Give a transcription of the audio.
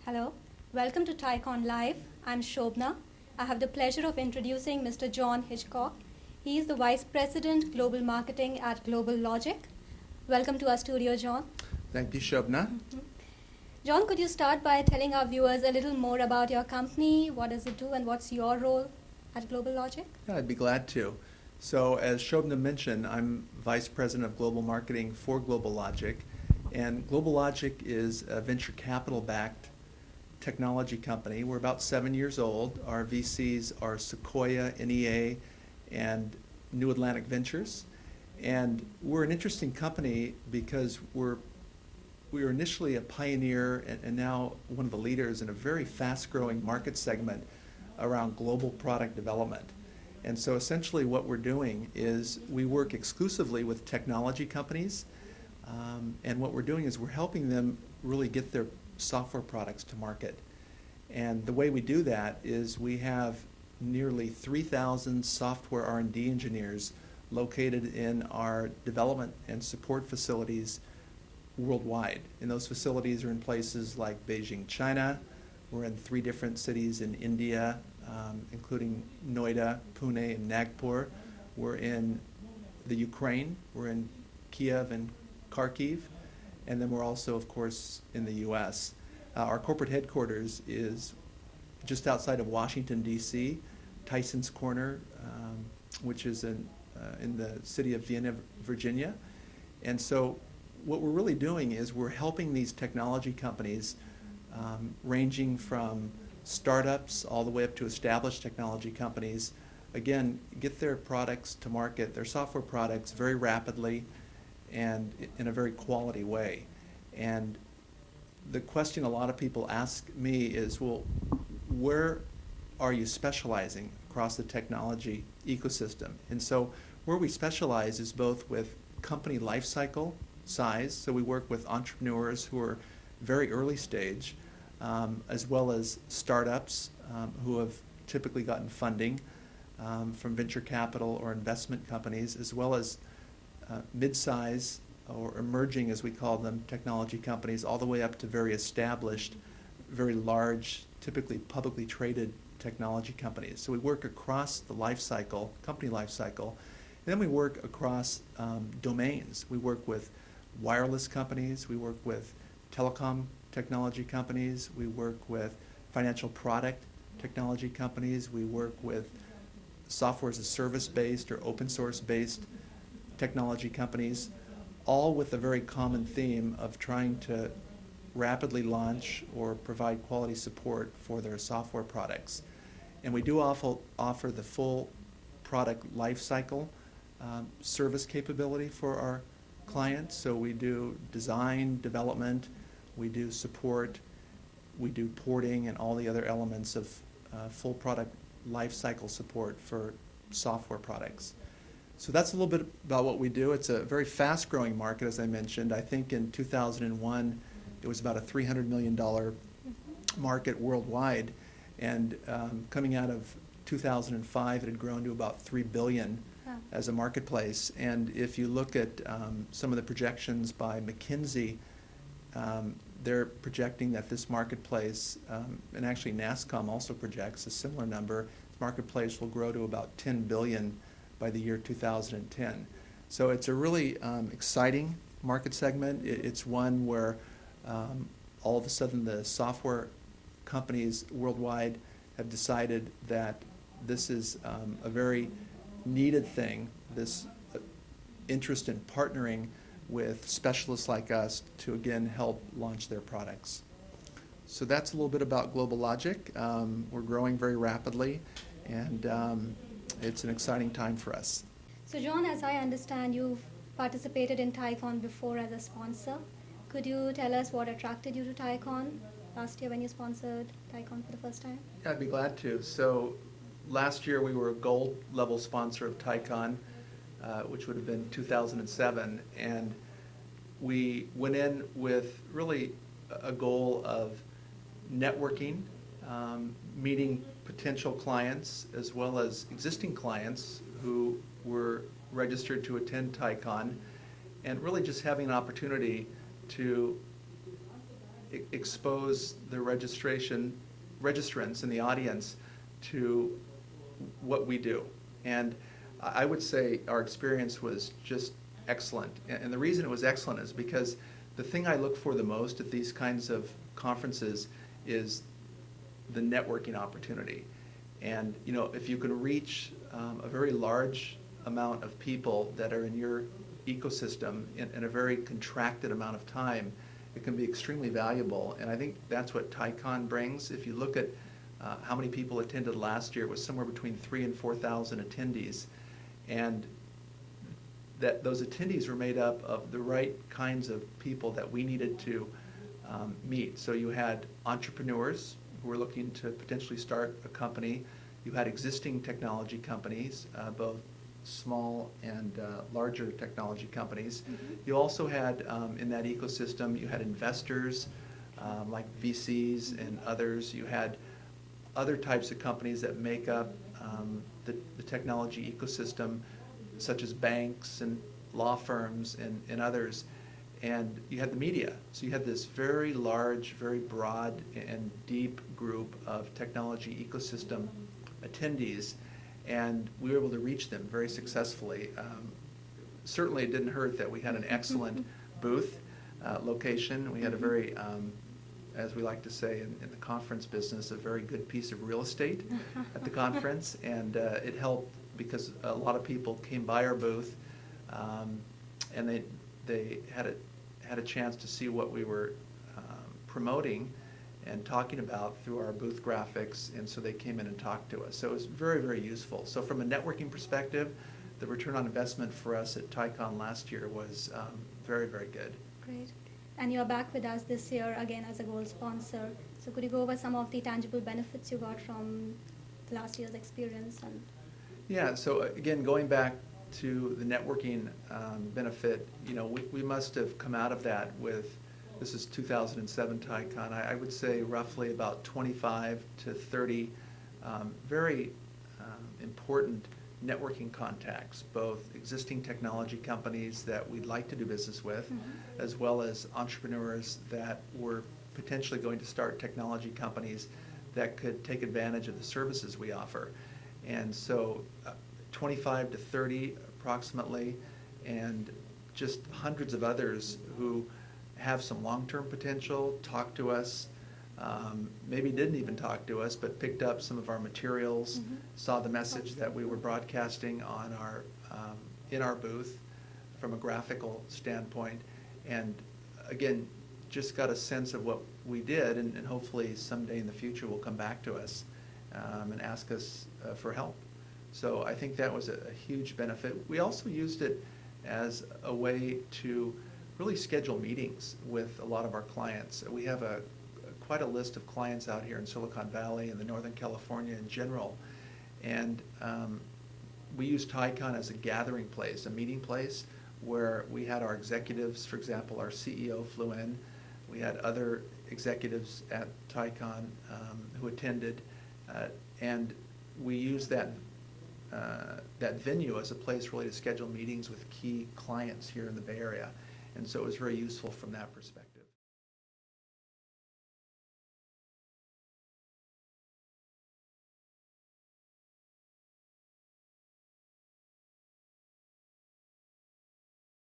Hello, welcome to TyCon Live. I'm Shobna. I have the pleasure of introducing Mr. John Hitchcock. He is the Vice President Global Marketing at Global Logic. Welcome to our studio, John. Thank you, Shobna. John, could you start by telling our viewers a little more about your company? What does it do and what's your role at Global Logic? Yeah, I'd be glad to. So as Shobna mentioned, I'm Vice President of Global Marketing for Global Logic. And Global Logic is a venture capital-backed technology company. We're about 7 years old. Our VCs are Sequoia, NEA, and New Atlantic Ventures. And we're an interesting company because we were initially a pioneer and now one of the leaders in a very fast-growing market segment around global product development. And so essentially what we're doing is we work exclusively with technology companies, and what we're doing is we're helping them really get their software products to market. And the way we do that is we have nearly 3,000 software R&D engineers located in our development and support facilities worldwide. And those facilities are in places like Beijing, China. We're in 3 different cities in India, including Noida, Pune, and Nagpur. We're in the Ukraine. We're in Kiev and Kharkiv. And then we're also, of course, in the U.S. Our corporate headquarters is just outside of Washington, D.C., Tyson's Corner, which is in the city of Vienna, Virginia. And so what we're really doing is we're helping these technology companies ranging from startups all the way up to established technology companies, again, get their products to market, their software products, very rapidly and in a very quality way. And the question a lot of people ask me is, well, where are you specializing across the technology ecosystem? And so where we specialize is both with company life cycle size, so we work with entrepreneurs who are very early stage, as well as startups who have typically gotten funding from venture capital or investment companies, as well as mid-size or emerging, as we call them, technology companies, all the way up to very established, very large, typically publicly traded technology companies. So we work across the life cycle, company life cycle, and then we work across domains. We work with wireless companies, we work with telecom technology companies, we work with financial product technology companies, we work with software as a service based or open source based technology companies, all with a very common theme of trying to rapidly launch or provide quality support for their software products. And we do offer the full product life cycle service capability for our clients. So we do design, development, we do support, we do porting, and all the other elements of full product life cycle support for software products. So that's a little bit about what we do. It's a very fast-growing market, as I mentioned. I think in 2001, it was about a $300 million market worldwide. And coming out of 2005, it had grown to about $3 billion as a marketplace. And if you look at some of the projections by McKinsey, they're projecting that this marketplace, and actually NASSCOM also projects a similar number, this marketplace will grow to about $10 billion by the year 2010. So it's a really exciting market segment. It's one where all of a sudden the software companies worldwide have decided that this is a very needed thing, this interest in partnering with specialists like us to again help launch their products. So that's a little bit about Global Logic. We're growing very rapidly, and it's an exciting time for us. So John, as I understand, you've participated in TyCon before as a sponsor. Could you tell us what attracted you to TyCon last year when you sponsored TyCon for the first time? Yeah, I'd be glad to. So last year we were a gold level sponsor of TyCon, which would have been 2007, and we went in with really a goal of networking, meeting potential clients as well as existing clients who were registered to attend TyCon, and really just having an opportunity to expose the registrants in the audience to what we do. And I would say our experience was just excellent. And the reason it was excellent is because the thing I look for the most at these kinds of conferences is the networking opportunity. And if you can reach a very large amount of people that are in your ecosystem in a very contracted amount of time, it can be extremely valuable. And I think that's what TICON brings. If you look at how many people attended last year, it was somewhere between 3,000 and 4,000 attendees. And that those attendees were made up of the right kinds of people that we needed to meet. So you had entrepreneurs who were looking to potentially start a company. You had existing technology companies, both small and larger technology companies. Mm-hmm. You also had, in that ecosystem, you had investors like VCs and others. You had other types of companies that make up the technology ecosystem, such as banks and law firms and others. And you had the media. So you had this very large, very broad and deep group of technology ecosystem attendees, and we were able to reach them very successfully. Certainly it didn't hurt that we had an excellent booth location. We had a very, as we like to say in the conference business, a very good piece of real estate at the conference, and it helped because a lot of people came by our booth, and they had a chance to see what we were promoting and talking about through our booth graphics, and so they came in and talked to us. So it was very, very useful. So from a networking perspective, the return on investment for us at TICON last year was very, very good. Great. And you're back with us this year again as a gold sponsor. So could you go over some of the tangible benefits you got from last year's experience? Yeah, so again, going back to the networking benefit, we must have come out of that with, this is 2007 TICON, I would say roughly about 25 to 30 very important networking contacts, both existing technology companies that we'd like to do business with, as well as entrepreneurs that were potentially going to start technology companies that could take advantage of the services we offer. And so 25 to 30 approximately, and just hundreds of others who have some long-term potential, talk to us, maybe didn't even talk to us, but picked up some of our materials, saw the message that we were broadcasting on our in our booth from a graphical standpoint, and again, just got a sense of what we did, and hopefully someday in the future will come back to us and ask us for help. So I think that was a huge benefit. We also used it as a way to really schedule meetings with a lot of our clients. We have quite a list of clients out here in Silicon Valley and the Northern California in general. And we used TICON as a gathering place, a meeting place, where we had our executives, for example, our CEO flew in. We had other executives at TICON who attended, and we used that venue as a place really to schedule meetings with key clients here in the Bay Area. And so it was very useful from that perspective.